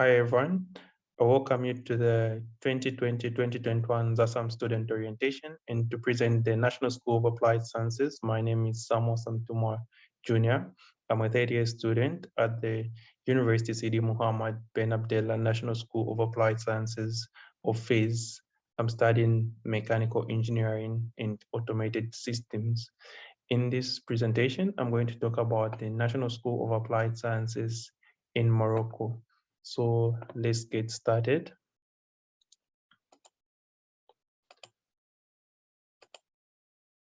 Hi everyone, I welcome you to the 2020-2021 ZASAM student orientation and to present the National School of Applied Sciences. My name is Samutumwa Jr. I'm a third-year student at the University Sidi Muhammad bin Abdullah National School of Applied Sciences of Fez. I'm studying mechanical engineering and automated systems. In this presentation, I'm going to talk about the National School of Applied Sciences in Morocco. So let's get started.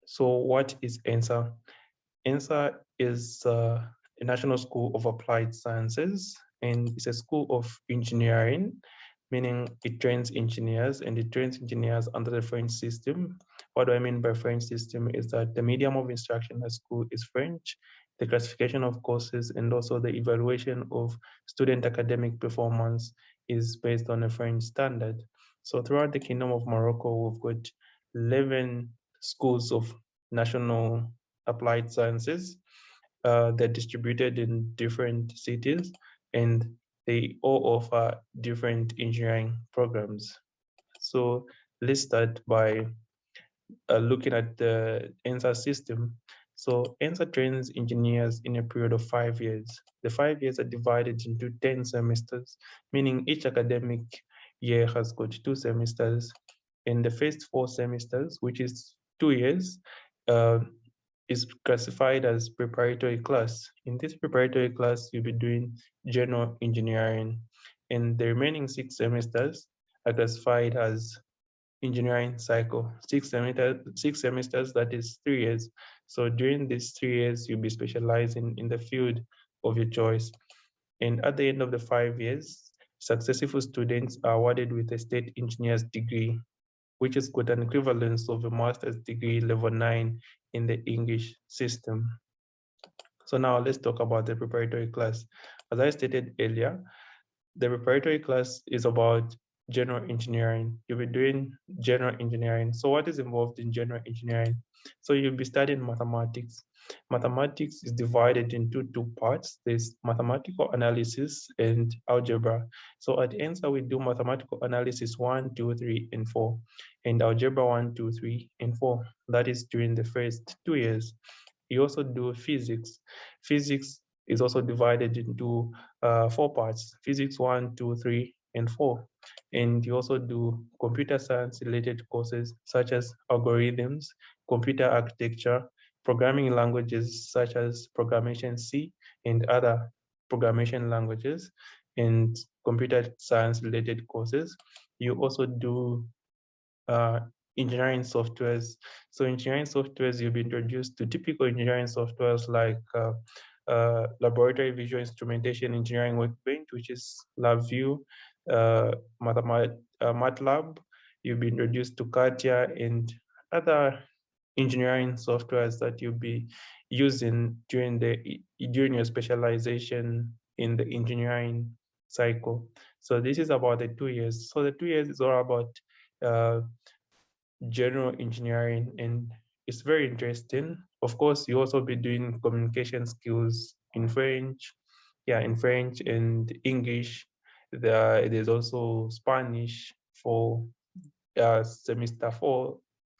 So what is ENSA? ENSA is a National School of Applied Sciences, and it's a school of engineering, meaning it trains engineers, and it trains engineers under the French system. What do I mean by French system is that the medium of instruction at school is French, the classification of courses, and also the evaluation of student academic performance is based on a French standard. So throughout the Kingdom of Morocco, we've got 11 schools of national applied sciences. They're distributed in different cities and they all offer different engineering programs. So let's start by looking at the ENSA system. So ENSA trains engineers in a period of 5 years. The 5 years are divided into 10 semesters, meaning each academic year has got 2 semesters. In the first 4 semesters, which is 2 years, is classified as preparatory class. In this preparatory class, you'll be doing general engineering. And the remaining 6 semesters are classified as engineering cycle, 6 semesters, that is 3 years. So during these 3 years, you'll be specializing in the field of your choice. And at the end of the 5 years, successful students are awarded with a state engineer's degree, which is got an equivalence of a master's degree level 9 in the English system. So now let's talk about the preparatory class. As I stated earlier, the preparatory class is about general engineering. You'll be doing general engineering. So what is involved in general engineering? So you'll be studying mathematics. Mathematics is divided into 2 parts. There's mathematical analysis and algebra. So at ENSA, we do mathematical analysis 1, 2, 3, and 4, and algebra 1, 2, 3, and 4. That is during the first 2 years. You also do physics. Physics is also divided into 4 parts: physics 1, 2, 3, and 4. And you also do computer science related courses such as algorithms, computer architecture, programming languages such as programmation C and other programmation languages, and computer science related courses. You also do engineering softwares. So engineering softwares, you'll be introduced to typical engineering softwares like laboratory visual instrumentation engineering workbench, which is LabVIEW, MATLAB. You'll be introduced to CATIA and other engineering softwares that you'll be using during your specialization in the engineering cycle. So this is about the 2 years. So the 2 years is all about general engineering, and it's very interesting. Of course, you also be doing communication skills in French, in French and English. There's also Spanish for semester 4.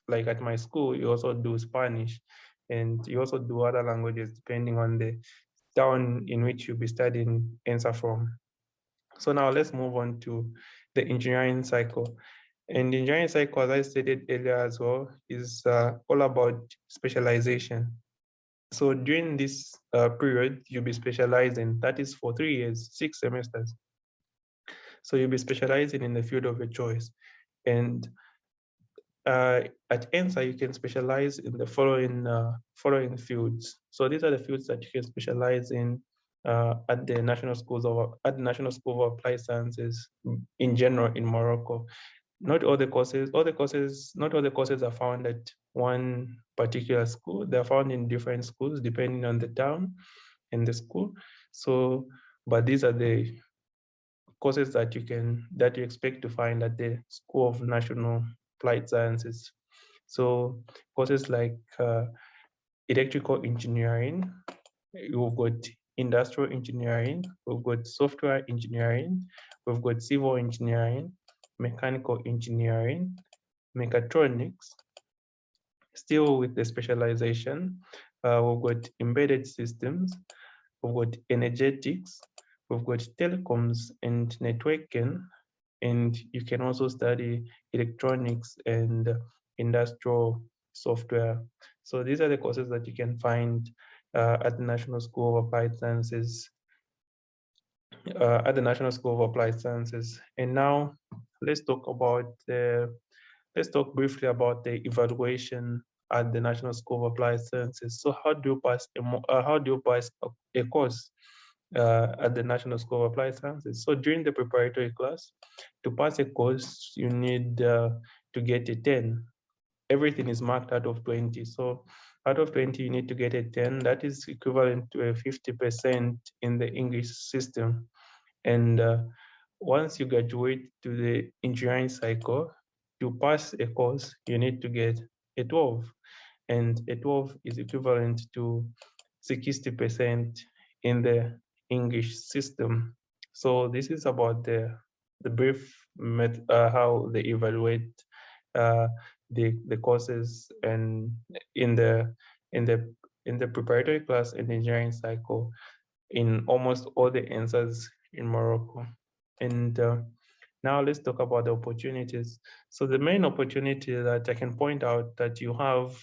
Like at my school, you also do Spanish, and you also do other languages depending on the town in which you'll be studying ENSA from. So now let's move on to the engineering cycle. And the engineering cycle, as I stated earlier as well, is all about specialization. So during this period, you'll be specializing, that is for 3 years, 6 semesters. So you'll be specializing in the field of your choice. And at ENSA, you can specialize in the following fields. So these are the fields that you can specialize in at the National School of Applied Sciences in general in Morocco. Not all the courses are found at one particular school. They're found in different schools depending on the town and the school. So, but these are the courses that you expect to find at the School of National Applied Sciences. So courses like electrical engineering, we've got industrial engineering, we've got software engineering, we've got civil engineering, mechanical engineering, mechatronics. Still with the specialization, we've got embedded systems, we've got energetics, we've got telecoms and networking, and you can also study electronics and industrial software. So these are the courses that you can find at the National School of Applied Sciences. And now let's talk briefly about the evaluation at the National School of Applied Sciences. So how do you pass a course at the National School of Applied Sciences? So during the preparatory class, to pass a course, you need to get a 10. Everything is marked out of 20. So out of 20, you need to get a 10. That is equivalent to a 50% in the English system. And once you graduate to the engineering cycle, to pass a course, you need to get a 12. And a 12 is equivalent to 60% in the English system. So this is about the brief how they evaluate the courses and in the preparatory class and engineering cycle in almost all the ENSAs in Morocco. And now let's talk about the opportunities. So the main opportunity that I can point out that you have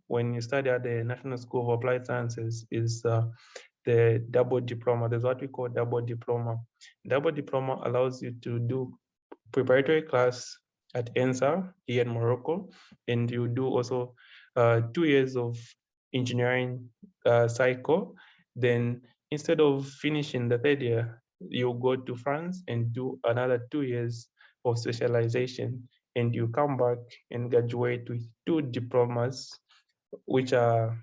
when you study at the National School of Applied Sciences is the double diploma. There's what we call double diploma. Double diploma allows you to do preparatory class at ENSA here in Morocco, and you do also 2 years of engineering cycle. Then instead of finishing the 3rd year, you go to France and do another 2 years of specialization, and you come back and graduate with 2 diplomas, which are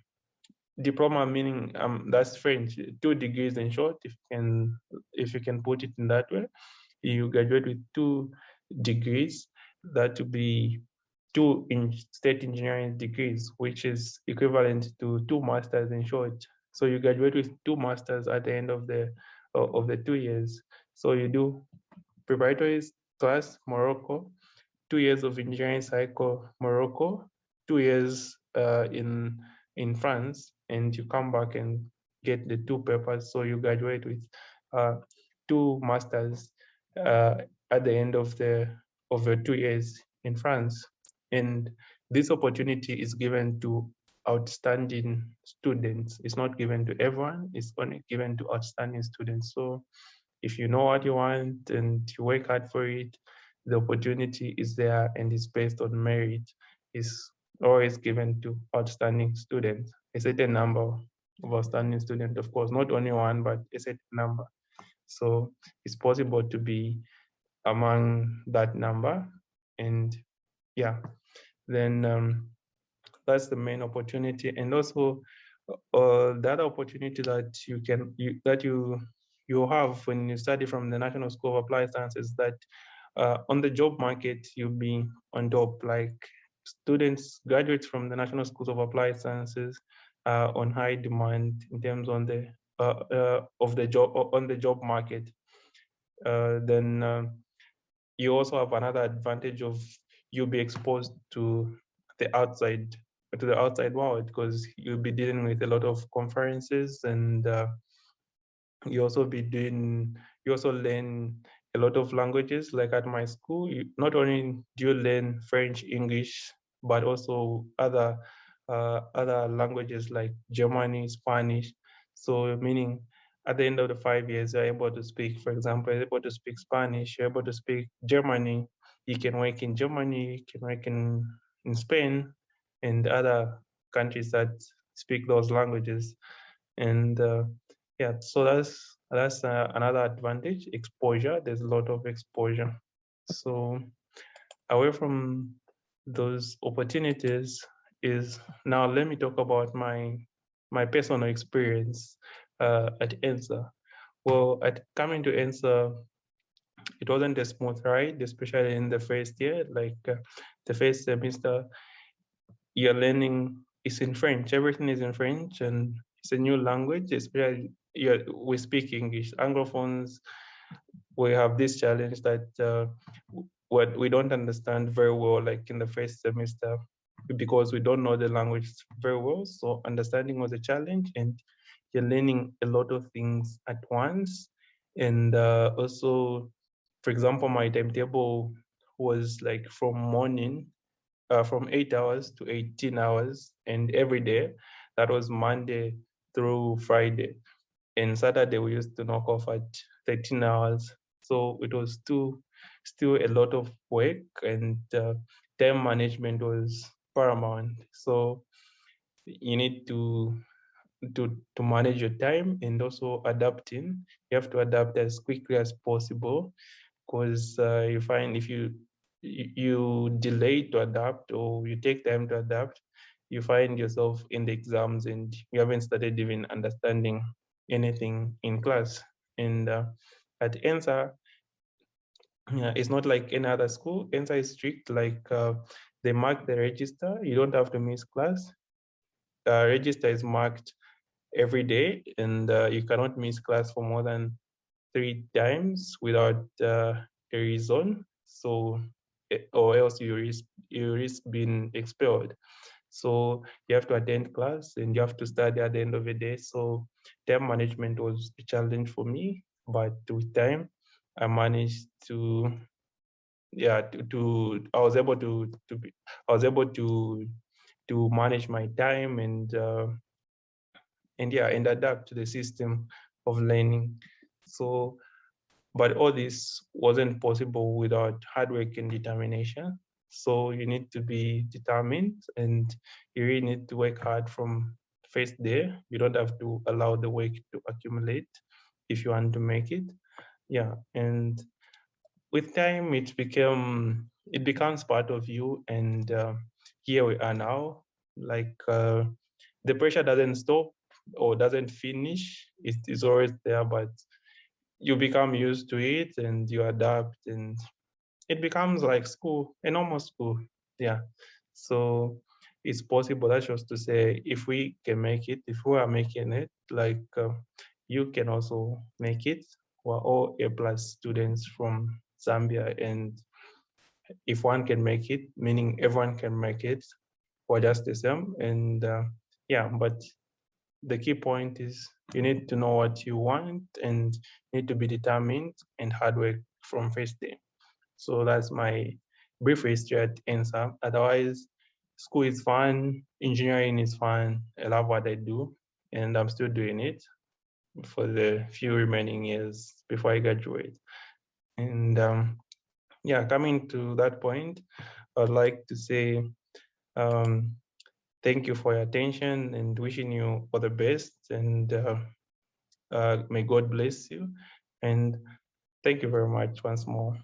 diploma meaning that's French, 2 degrees in short, if you can put it in that way. You graduate with 2 degrees, that would be 2 state engineering degrees, which is equivalent to 2 masters in short. So you graduate with 2 masters at the end of the 2 years. So you do preparatory class, Morocco, 2 years of engineering cycle, Morocco, 2 years in France, and you come back and get the 2 papers. So you graduate with 2 masters at the end of the 2 years in France. And this opportunity is given to outstanding students. It's not given to everyone, it's only given to outstanding students. So if you know what you want and you work hard for it, the opportunity is there and it's based on merit. It's always given to outstanding students. A certain number of outstanding students, of course, not only one, but a certain number. So it's possible to be among that number. And yeah, then that's the main opportunity. And also the other opportunity that you have when you study from the National School of Applied Sciences, that on the job market, you'll be on top. Like students, graduates from the National Schools of Applied Sciences are on high demand in terms on the of the job on the job market. Then you also have another advantage of you'll be exposed to the outside world, because you'll be dealing with a lot of conferences, and you also learn a lot of languages. Like at my school, not only do you learn French, English, but also other languages like German, Spanish. So meaning at the end of the 5 years, you're able to speak, for example, you're able to speak Spanish, you're able to speak Germany, you can work in Germany, you can work in Spain and other countries that speak those languages. And yeah, so that's another advantage, exposure. There's a lot of exposure. So away from those opportunities is now let me talk about my personal experience at ENSA. Well, at coming to ENSA, it wasn't a smooth ride, especially in the first year. Like the first semester, you're learning is in French. Everything is in French, and it's a new language. Especially we speak English. Anglophones, we have this challenge that what we don't understand very well, like in the first semester, because we don't know the language very well. So understanding was a challenge, and you're learning a lot of things at once. And also, for example, my timetable was like from morning, from 8 hours to 18 hours, and every day, that was Monday through Friday. And Saturday we used to knock off at 13 hours. So it was still a lot of work, and time management was paramount. So you need to manage your time, and also adapting. You have to adapt as quickly as possible, because you find if you delay to adapt, or you take time to adapt, you find yourself in the exams and you haven't started even understanding anything in class. And at ENSA, yeah, it's not like any other school. ENSA is strict, like they mark the register. You don't have to miss class. Register is marked every day, and you cannot miss class for more than 3 times without a reason. So, or else you risk being expelled. So you have to attend class and you have to study at the end of the day. So time management was a challenge for me, but with time, I managed to, yeah, I was able I was able to manage my time, and yeah, and adapt to the system of learning. So, but all this wasn't possible without hard work and determination. So you need to be determined, and you really need to work hard from first day. You don't have to allow the work to accumulate if you want to make it. Yeah, and with time, it becomes part of you, and here we are now. Like the pressure doesn't stop or doesn't finish. It is always there, but you become used to it and you adapt, and it becomes like school, a normal school. Yeah. So it's possible. That's just to say, if we can make it, if we are making it, like you can also make it. We're all A+ students from Zambia, and if one can make it, meaning everyone can make it, we're just the same. And yeah, but the key point is you need to know what you want, and need to be determined and hard work from first day. So that's my brief history at ENSA. Otherwise, school is fun, engineering is fun. I love what I do, and I'm still doing it for the few remaining years before I graduate. And yeah, coming to that point, I'd like to say um, thank you for your attention and wishing you all the best. And may God bless you. And thank you very much once more.